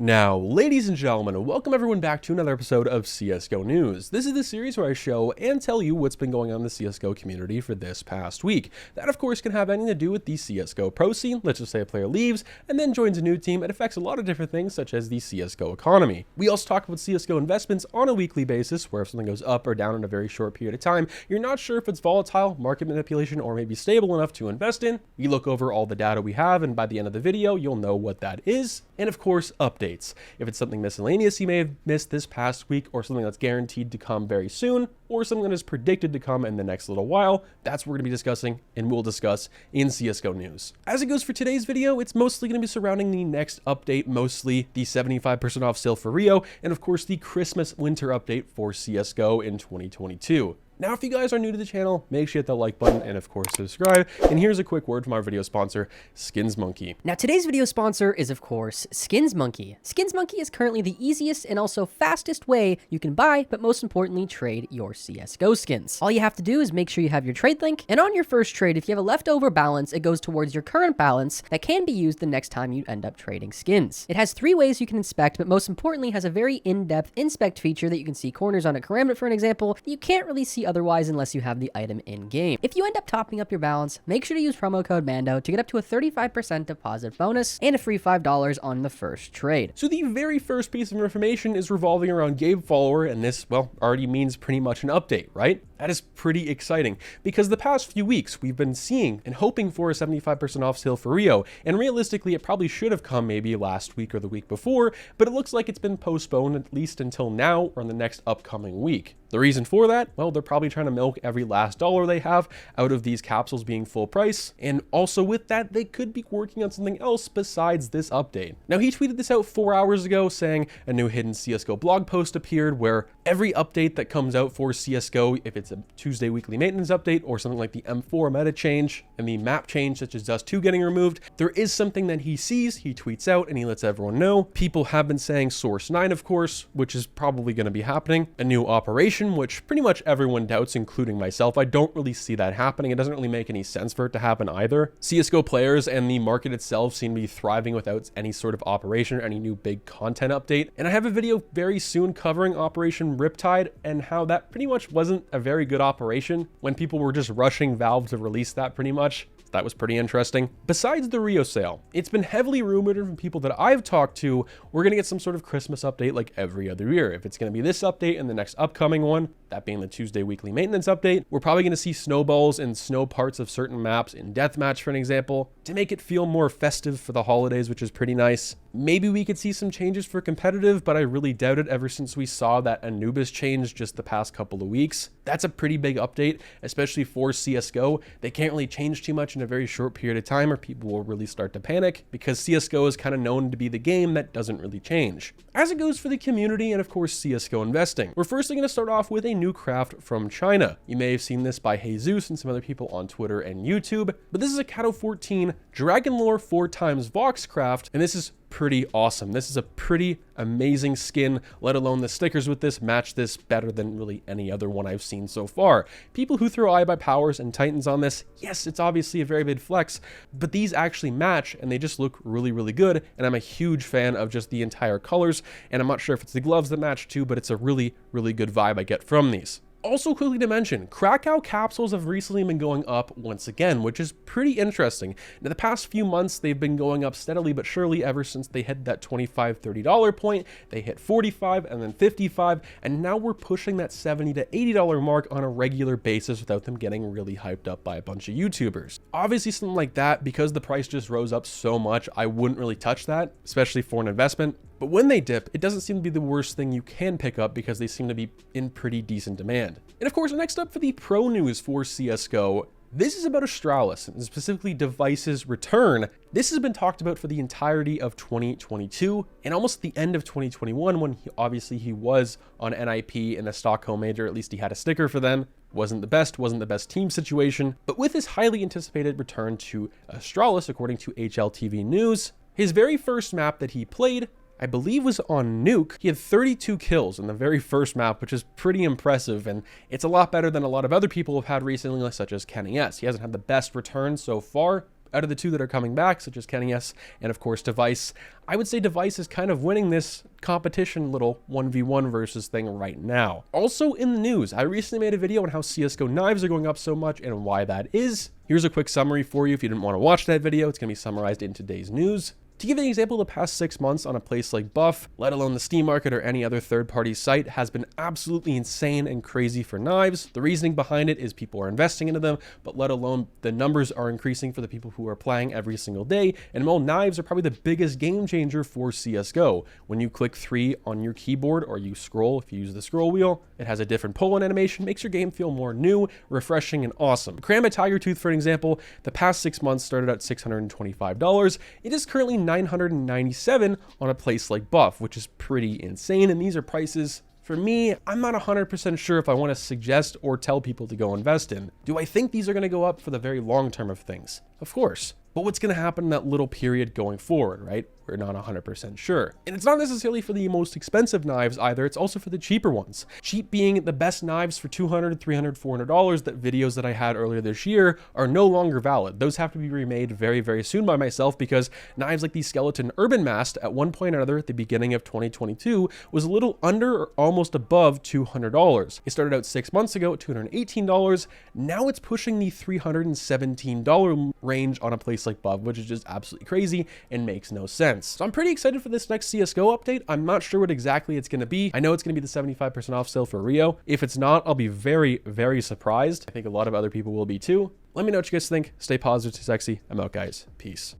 Now, ladies and gentlemen, welcome everyone back to another episode of CSGO News. This is the series where I show and tell you what's been going on in the CSGO community for this past week. That, of course, can have anything to do with the CSGO pro scene. Let's just say a player leaves and then joins a new team. It affects a lot of different things, such as the CSGO economy. We also talk about CSGO investments on a weekly basis, where if something goes up or down in a very short period of time, you're not sure if it's volatile, market manipulation, or maybe stable enough to invest in. We look over all the data we have, and by the end of the video, you'll know what that is. And of course, updates. If it's something miscellaneous you may have missed this past week, or something that's guaranteed to come very soon, or something that is predicted to come in the next little while, that's what we're going to be discussing and we'll discuss in CSGO News. As it goes for today's video, it's mostly going to be surrounding the next update, mostly the 75% off sale for Rio, and of course the Christmas winter update for CSGO in 2022. Now, if you guys are new to the channel, make sure you hit that like button and of course subscribe. And here's a quick word from our video sponsor, SkinsMonkey. Now, today's video sponsor is of course SkinsMonkey. SkinsMonkey is currently the easiest and also fastest way you can buy, but most importantly, trade your CSGO skins. All you have to do is make sure you have your trade link, and on your first trade, if you have a leftover balance, it goes towards your current balance that can be used the next time you end up trading skins. It has 3 ways you can inspect, but most importantly has a very in-depth inspect feature that you can see corners on a Karambit, for an example, that you can't really see otherwise unless you have the item in game. If you end up topping up your balance, make sure to use promo code MANDO to get up to a 35% deposit bonus and a free $5 on the first trade. So the very first piece of information is revolving around game follower, and this, well, already means pretty much an update, right? That is pretty exciting, because the past few weeks we've been seeing and hoping for a 75% off sale for Rio, and realistically it probably should have come maybe last week or the week before, but it looks like it's been postponed at least until now or in the next upcoming week. The reason for that? Well, they're probably trying to milk every last dollar they have out of these capsules being full price, and also with that, they could be working on something else besides this update. Now, he tweeted this out 4 hours ago saying a new hidden CSGO blog post appeared where every update that comes out for CSGO, if it's a Tuesday weekly maintenance update or something like the M4 meta change and the map change such as Dust 2 getting removed, there is something that he sees, he tweets out, and he lets everyone know. People have been saying Source 9, of course, which is probably going to be happening. A new operation, which pretty much everyone doubts, including myself. I don't really see that happening. It doesn't really make any sense for it to happen either. CSGO players and the market itself seem to be thriving without any sort of operation or any new big content update. And I have a video very soon covering Operation Riptide and how that pretty much wasn't a very good operation when people were just rushing Valve to release that pretty much. That was pretty interesting. Besides the Rio sale, it's been heavily rumored from people that I've talked to, we're going to get some sort of Christmas update like every other year. If it's going to be this update and the next upcoming one, that being the Tuesday weekly maintenance update, we're probably going to see snowballs and snow parts of certain maps in Deathmatch, for an example, to make it feel more festive for the holidays, which is pretty nice. Maybe we could see some changes for competitive, but I really doubt it ever since we saw that Anubis change just the past couple of weeks. That's a pretty big update, especially for CSGO. They can't really change too much in a very short period of time or people will really start to panic, because CSGO is kind of known to be the game that doesn't really change. As it goes for the community and of course CSGO investing, we're firstly going to start off with a new craft from China. You may have seen this by Jesus and some other people on Twitter and YouTube, but this is a Cato 14 Dragon Lore 4x Vox craft, and this is pretty awesome. This is a pretty amazing skin, let alone the stickers with this match this better than really any other one I've seen so far. People who throw I by Powers and Titans on this, yes, it's obviously a very big flex, but these actually match and they just look really, really good. And I'm a huge fan of just the entire colors, and I'm not sure if it's the gloves that match too, but it's a really, really good vibe I get from these. Also, quickly to mention, Krakow capsules have recently been going up once again, which is pretty interesting. In the past few months, they've been going up steadily but surely ever since they hit that $25, $30 point. They hit $45 and then $55, and now we're pushing that $70 to $80 mark on a regular basis without them getting really hyped up by a bunch of YouTubers. Obviously, something like that, because the price just rose up so much, I wouldn't really touch that, especially for an investment. But when they dip, it doesn't seem to be the worst thing you can pick up because they seem to be in pretty decent demand. And of course, next up for the pro news for CSGO, this is about Astralis, and specifically Device's return. This has been talked about for the entirety of 2022 and almost the end of 2021 when obviously he was on NIP in the Stockholm Major. At least he had a sticker for them. Wasn't the best team situation. But with his highly anticipated return to Astralis, according to HLTV News, his very first map that he played, I believe, was on Nuke. He had 32 kills in the very first map, which is pretty impressive, and it's a lot better than a lot of other people have had recently, such as Kenny S. He hasn't had the best return so far, out of the two that are coming back, such as Kenny S and of course Device, I would say Device is kind of winning this competition little 1v1 versus thing right now. Also in the news, I recently made a video on how CSGO knives are going up so much and why that is. Here's a quick summary for you if you didn't want to watch that video. It's going to be summarized in today's news. To give an example, the past 6 months on a place like Buff, let alone the Steam Market or any other third-party site, has been absolutely insane and crazy for knives. The reasoning behind it is people are investing into them, but let alone the numbers are increasing for the people who are playing every single day. And well, knives are probably the biggest game changer for CSGO. When you click 3 on your keyboard or you scroll, if you use the scroll wheel, it has a different pull-in animation, makes your game feel more new, refreshing, and awesome. Karambit Tiger Tooth, for an example, the past 6 months started at $625. It is currently $997 on a place like Buff, which is pretty insane. And these are prices, for me, I'm not 100% sure if I want to suggest or tell people to go invest in. Do I think these are going to go up for the very long term of things? Of course. But what's going to happen in that little period going forward, right? We're not 100% sure. And it's not necessarily for the most expensive knives either, it's also for the cheaper ones. Cheap being the best knives for $200, $300, $400 that videos that I had earlier this year are no longer valid. Those have to be remade very, very soon by myself because knives like the Skeleton Urban Mast at one point or another at the beginning of 2022 was a little under or almost above $200. It started out 6 months ago at $218. Now it's pushing the $317 range on a place like Buff, which is just absolutely crazy and makes no sense. So I'm pretty excited for this next CSGO update. I'm not sure what exactly it's going to be. I know it's going to be the 75% off sale for Rio. If it's not, I'll be very, very surprised. I think a lot of other people will be too. Let me know what you guys think. Stay positive, stay sexy. I'm out, guys. Peace.